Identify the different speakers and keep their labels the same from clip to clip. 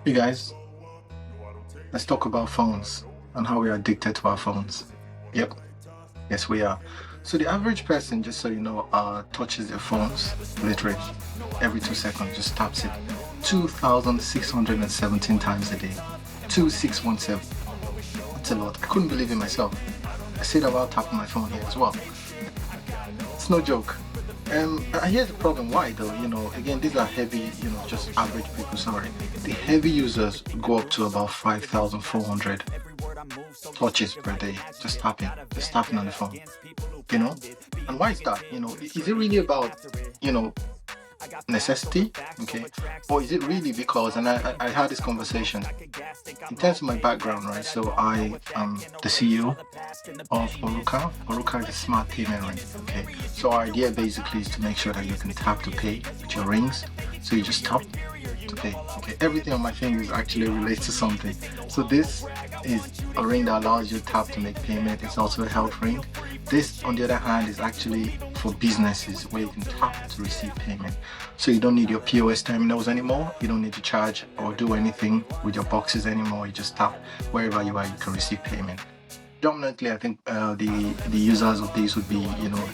Speaker 1: Hey guys, let's talk about phones and how we are addicted to our phones. Yep, yes we are. So the average person, just so you know, touches their phones literally every 2 seconds, just taps it 2,617 times a day. 2617. That's a lot. I couldn't believe it myself. I say that while tapping my phone here as well. It's no joke. Here's the problem. Why though? Again, these are heavy, just average people, sorry. The heavy users go up to about 5,400 touches per day, just tapping on the phone, you know? And why is that? Is it really about, you know, necessity, okay, or is it really because, and I had this conversation in terms of my background, right? So I am the CEO of Oruka is a smart payment ring, okay. So our idea basically is to make sure that you can tap to pay with your rings. So you just tap to pay, okay. Everything on my fingers actually relates to something. So this is a ring that allows you to tap to make payment. It's also a health ring. This, on the other hand, is actually for businesses where you can tap to receive payment. So you don't need your POS terminals anymore. You don't need to charge or do anything with your boxes anymore. You just tap wherever you are, you can receive payment. Dominantly, I think the users of these would be,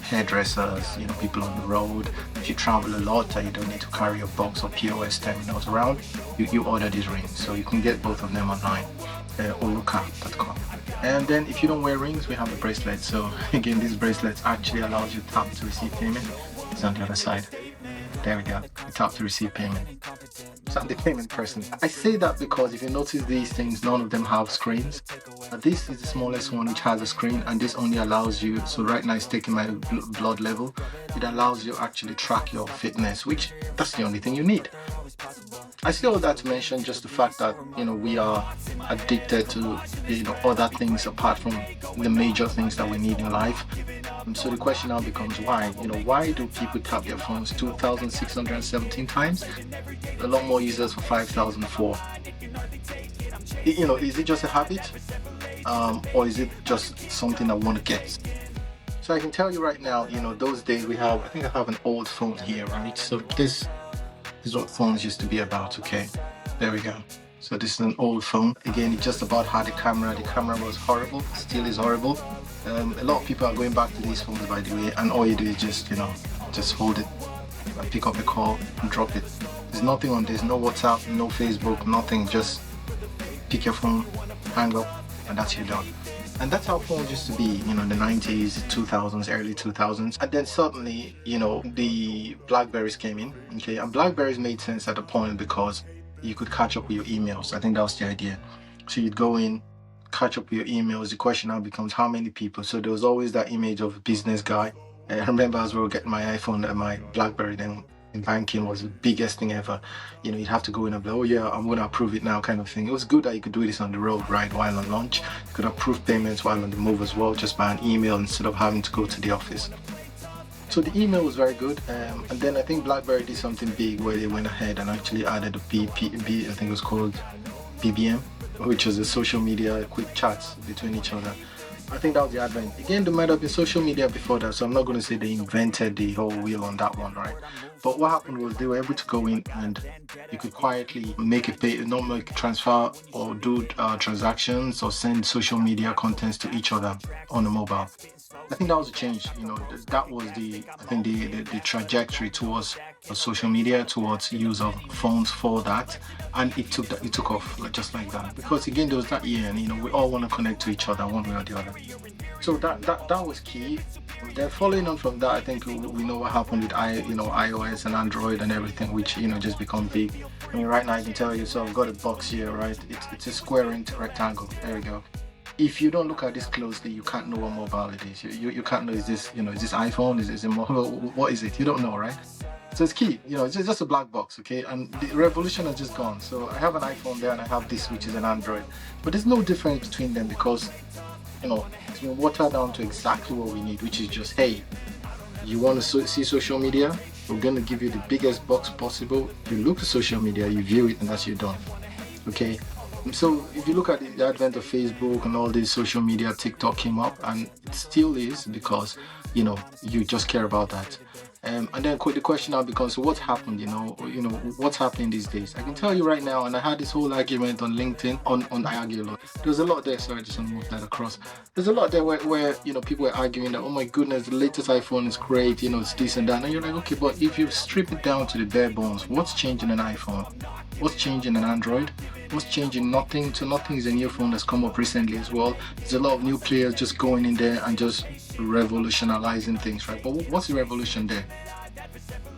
Speaker 1: hairdressers, people on the road. If you travel a lot and you don't need to carry a box or POS terminals around, you order these rings. So you can get both of them online, oruka.com. And then if you don't wear rings, we have the bracelets. So again, these bracelets actually allows you to tap to receive payment. It's on the other side. There we go. You tap to receive payment. So I'm the payment person. I say that because if you notice these things, none of them have screens. This is the smallest one which has a screen, and this only allows you, so right now it's taking my blood level. It allows you actually track your fitness, which that's the only thing you need. I say all that to mention just the fact that we are addicted to other things apart from the major things that we need in life. And so the question now becomes why? Why do people tap their phones 2,617 times? A lot more users for 5,004. Is it just a habit? Or is it just something I want to get? So I can tell you right now, those days I think I have an old phone here, right? So this is what phones used to be about, okay? There we go. So this is an old phone. Again, it just about had a camera. The camera was horrible, still is horrible. A lot of people are going back to these phones, by the way, and all you do is just hold it, pick up a call and drop it. There's nothing on this, no WhatsApp, no Facebook, nothing. Just pick your phone, hang up, and that's you done. And that's how phones used to be, the 90s, 2000s, early 2000s. And then suddenly, the Blackberries came in, okay? And Blackberries made sense at a point because you could catch up with your emails. I think that was the idea. So you'd go in, catch up with your emails. The question now becomes how many people. So there was always that image of a business guy. I remember as we were getting my iPhone and my Blackberry then, in banking was the biggest thing ever. You'd have to go in and be, oh yeah, I'm going to approve it now kind of thing. It was good that you could do this on the road, right, while on lunch. You could approve payments while on the move as well, just by an email instead of having to go to the office. So the email was very good. And then I think BlackBerry did something big where they went ahead and actually added a I think it was called BBM, which was a social media quick chats between each other. I think that was the advent. Again, there might have been social media before that, so I'm not going to say they invented the whole wheel on that one, right? But what happened was they were able to go in and you could quietly make a transfer or do transactions or send social media contents to each other on the mobile. I think that was a change. That was the trajectory towards social media, towards use of phones for that, and it took off just like that. Because again, there was that year, and we all want to connect to each other one way or the other. So that was key. Then following on from that, I think we know what happened with iOS and Android and everything, which just become big. I mean, right now I can tell you. So I've got a box here, right? It's a square rectangle. There we go. If you don't look at this closely, you can't know what mobile it is. You can't know, is this iPhone? Is it mobile? What is it? You don't know, right? So it's key, it's just a black box, okay? And the revolution has just gone. So I have an iPhone there and I have this, which is an Android. But there's no difference between them because, it's been watered down to exactly what we need, which is just, hey, you want to see social media? We're going to give you the biggest box possible. You look at social media, you view it, and that's you done, okay? So if you look at the advent of Facebook and all these social media, TikTok came up, and it still is because you just care about that. And then the question now becomes, so what's happened? What's happening these days? I can tell you right now, and I had this whole argument on LinkedIn. I argue a lot. There's a lot there. Sorry, just want to move that across. There's a lot there where people are arguing that, oh my goodness, the latest iPhone is great. It's this and that. And you're like, okay, but if you strip it down to the bare bones, what's changing an iPhone? What's changing an Android? What's changing? Nothing. So nothing is a new phone that's come up recently as well. There's a lot of new players just going in there and just revolutionizing things, right? But what's the revolution there?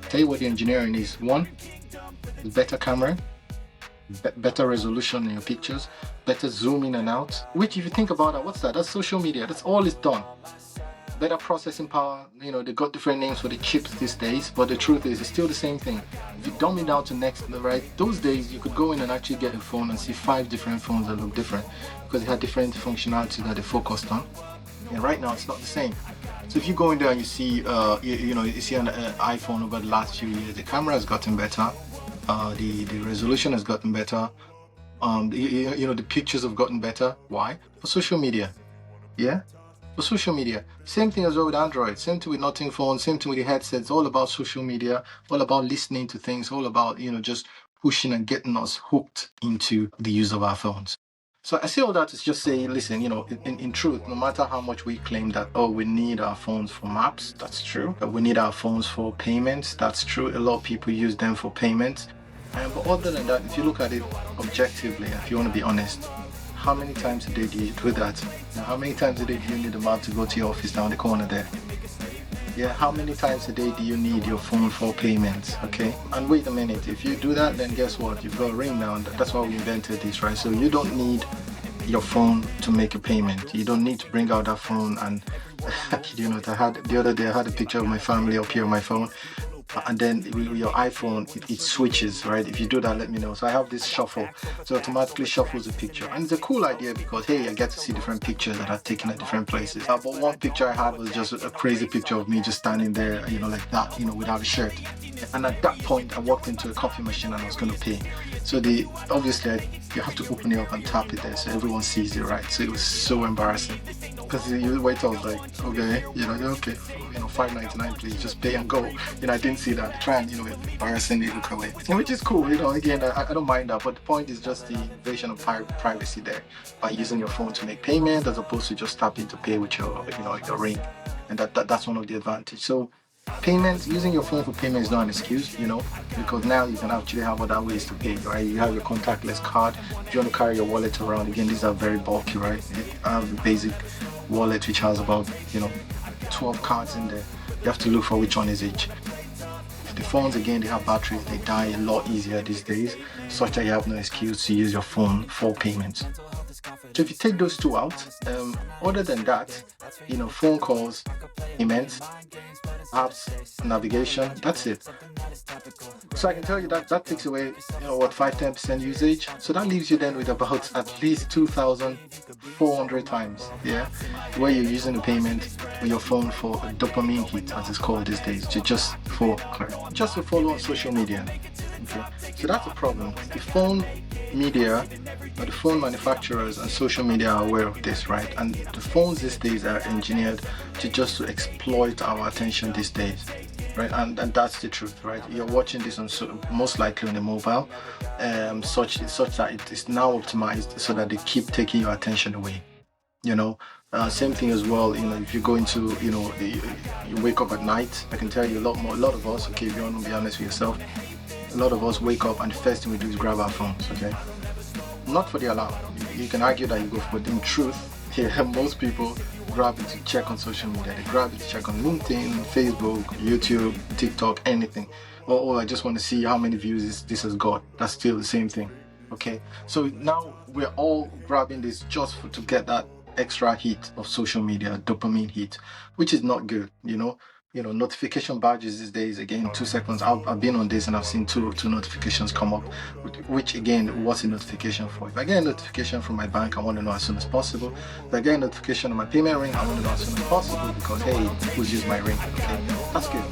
Speaker 1: Tell you what the engineering is. One, better camera, better resolution in your pictures, better zoom in and out. Which, if you think about it, what's that? That's social media. That's all it's done. Better processing power. They got different names for the chips these days, but the truth is, it's still the same thing. If you dumb it down to next, right? Those days, you could go in and actually get a phone and see 5 different phones that look different because they had different functionality that they focused on. And right now, it's not the same. So if you go in there and you see, you see an iPhone over the last few years, the camera has gotten better, the resolution has gotten better, the pictures have gotten better. Why? For social media. Yeah. For social media. Same thing as well with Android, same thing with nothing phone, same thing with the headsets, all about social media, all about listening to things, all about, just pushing and getting us hooked into the use of our phones. So I say all that to just say, listen, in truth, no matter how much we claim that, we need our phones for maps, that's true. We need our phones for payments, that's true. A lot of people use them for payments. But other than that, if you look at it objectively, if you want to be honest, how many times a day do you do that? How many times a day do you need a map to go to your office down the corner there? Yeah, how many times a day do you need your phone for payments? Okay, and wait a minute, if you do that, then guess what? You've got a ring now, and that's why we invented this, right? So you don't need your phone to make a payment. You don't need to bring out that phone and the other day I had a picture of my family up here on my phone. And then with your iPhone, it switches, right? If you do that, let me know. So I have this shuffle, so automatically shuffles the picture, and it's a cool idea because hey, I get to see different pictures that are taken at different places. But one picture I had was just a crazy picture of me just standing there, like that, without a shirt. And at that point, I walked into a coffee machine and I was going to pay. So obviously you have to open it up and tap it there so everyone sees it, right? So it was so embarrassing because you wait. I was like, okay, okay, $5.99, please, just pay and go. I didn't see that. Try and embarrassingly look away, which is cool. Again, I don't mind that, but the point is just the invasion of privacy there by using your phone to make payment as opposed to just tapping to pay with your your ring, and that's one of the advantages. So payments, using your phone for payment is not an excuse, because now you can actually have other ways to pay, right? You have your contactless card. If you want to carry your wallet around, again, these are very bulky, right? I have a basic wallet which has about 12 cards in there. You have to look for which one is each. The phones, again, they have batteries, they die a lot easier these days, such that you have no excuse to use your phone for payments. So if you take those two out, other than that, phone calls, payments, apps, navigation, that's it. So I can tell you that takes away, 5-10% usage. So that leaves you then with about at least 2,400 times, where you're using the payment with your phone for a dopamine hit, as it's called these days, just to follow on social media. Okay, so that's a problem. The phone media, or the phone manufacturers and social media are aware of this, right? And the phones these days are engineered to exploit our attention these days, right? And that's the truth, right? You're watching this on most likely on a mobile, such that it is now optimized so that they keep taking your attention away. Same thing as well. If you go into, you wake up at night. I can tell you a lot of us. Okay, if you want to be honest with yourself, a lot of us wake up and the first thing we do is grab our phones. Okay, not for the alarm. You can argue that you go for it. In truth, most people grab it to check on social media. They grab it to check on LinkedIn, Facebook, YouTube, TikTok, anything. Oh, I just want to see how many views this has got. That's still the same thing. Okay, so now we're all grabbing this just to get that extra hit of social media, dopamine hit, which is not good. Notification badges these days, again, 2 seconds. I've been on this and I've seen two notifications come up, which again, what's a notification for? If I get a notification from my bank, I want to know as soon as possible. If I get a notification on my payment ring, I want to know as soon as possible because, hey, who's used my ring? Okay, that's good.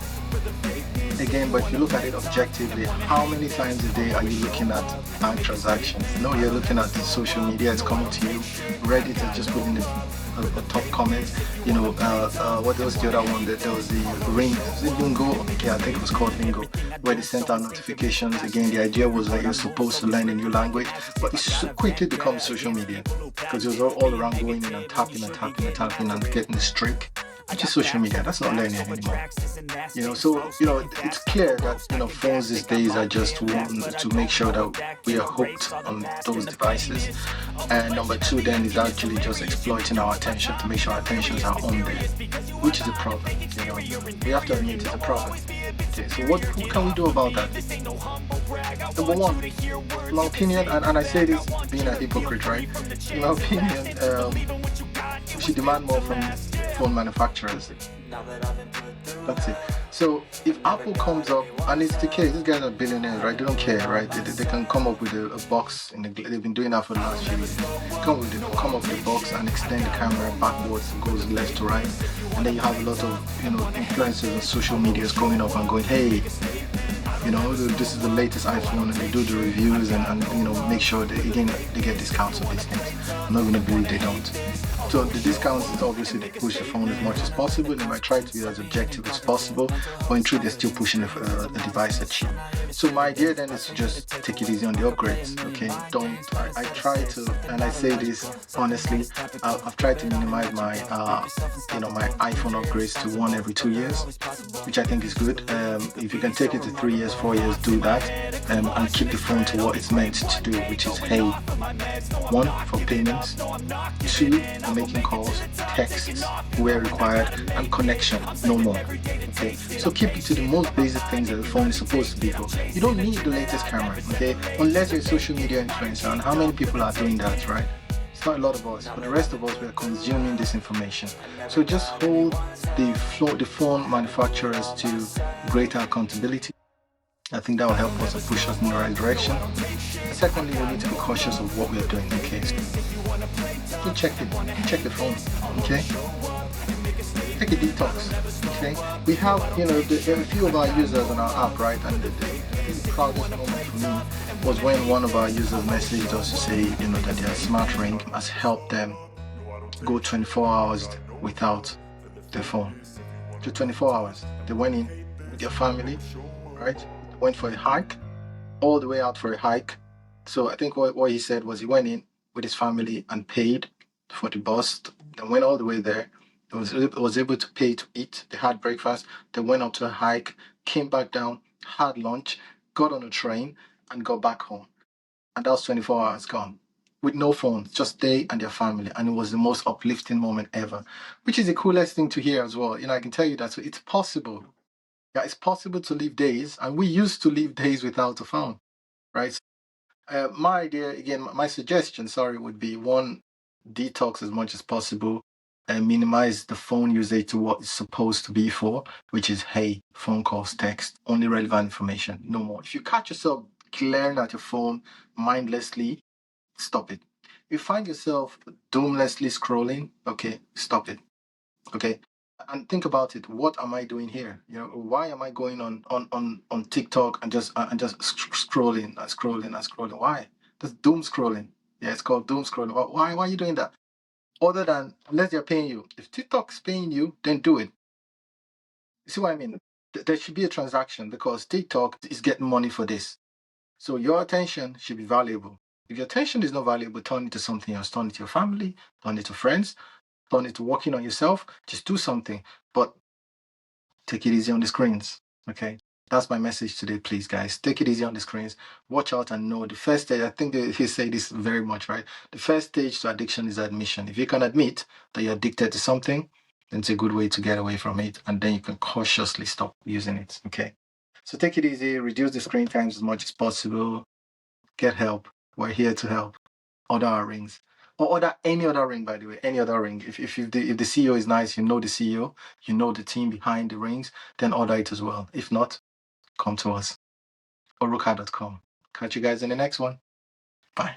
Speaker 1: Again, but if you look at it objectively, how many times a day are you looking at bank transactions? No, you're looking at social media, it's coming to you. Reddit is just putting a top comment. What was the other one? There was the ring, was it Lingo? Yeah, I think it was called Lingo, where they sent out notifications. Again, the idea was that you're supposed to learn a new language, but it quickly becomes social media because it was all around going in and tapping and tapping and tapping and getting the streak, which is social media. That's not learning anymore. It's clear that phones these days are just one to make sure that we are hooked on those devices, and number two then is actually just exploiting our attention to make sure our attentions are on there, which is a problem. We have to admit it's a problem. Okay, so what can we do about that? Number one, in my opinion, and I say this being a hypocrite, right? In my opinion, we should demand more from phone manufacturers. That's it. So if Apple comes up, and it's the case, these guys are billionaires, right? They don't care, right? They can come up with a box, they've been doing that for the last few years. Come up with a box and extend the camera backwards, goes left to right, and then you have a lot of influencers on social media coming up and going, hey, this is the latest iPhone, and they do the reviews and make sure that again they get discounts on these things. I'm not going to believe they don't. So the discounts is obviously they push the phone as much as possible. They might try to be as objective as possible, but in truth they're still pushing the device at you. So my idea then is to just take it easy on the upgrades. Okay, I try to, and I say this honestly, I've tried to minimize my my iPhone upgrades to one every 2 years, which I think is good. If you can take it to 3 years, 4 years, do that, and keep the phone to what it's meant to do, which is hey, one, for payments, two, making calls, texts where required, and connection, no more. Okay, so keep it to the most basic things that the phone is supposed to be for. You don't need the latest camera, okay, unless you're a social media influencer, and how many people are doing that, right? It's not a lot of us, but the rest of us, we are consuming this information. So just hold the phone manufacturers to greater accountability. I think that will help us and push us in the right direction. And secondly, we need to be cautious of what we are doing in case. So check the phone, okay? Take a detox, okay? We have, there are a few of our users on our app, right? And the proudest moment for me was when one of our users messaged us to say, that their smart ring has helped them go 24 hours without their phone. To 24 hours. They went in with their family, right? Went for a hike, all the way out for a hike. So I think what he said was he went in with his family and paid for the bus, then went all the way there. Was able to pay to eat. They had breakfast. They went up to a hike, came back down, had lunch, got on a train, and got back home. And that was 24 hours gone. With no phones, just they and their family. And it was the most uplifting moment ever, which is the coolest thing to hear as well. I can tell you that. So it's possible. Yeah, it's possible to live days, and we used to live days without a phone, right? My idea, again, my suggestion, would be one, detox as much as possible and minimize the phone usage to what it's supposed to be for, which is, hey, phone calls, text, only relevant information, no more. If you catch yourself glaring at your phone mindlessly, stop it. If you find yourself doomlessly scrolling, okay, stop it. Okay. And think about it. What am I doing here? Why am I going on TikTok and just scrolling and scrolling and scrolling? Why? That's doom scrolling. Yeah, it's called doom scrolling. Why are you doing that? Other than unless they're paying you. If TikTok's paying you, then do it. You see what I mean? There should be a transaction because TikTok is getting money for this. So your attention should be valuable. If your attention is not valuable, turn it to something else. Turn it to your family, turn it to friends, turn it to working on yourself. Just do something. But take it easy on the screens. Okay. That's my message today, please, guys. Take it easy on the screens. Watch out and know the first stage. I think he say this very much, right? The first stage to addiction is admission. If you can admit that you're addicted to something, then it's a good way to get away from it. And then you can cautiously stop using it. Okay. So take it easy, reduce the screen times as much as possible. Get help. We're here to help. Order our rings. Or order any other ring, by the way, any other ring. If the CEO is nice, you know the CEO, you know the team behind the rings, then order it as well. If not, come to us. Oruka.com. Catch you guys in the next one. Bye.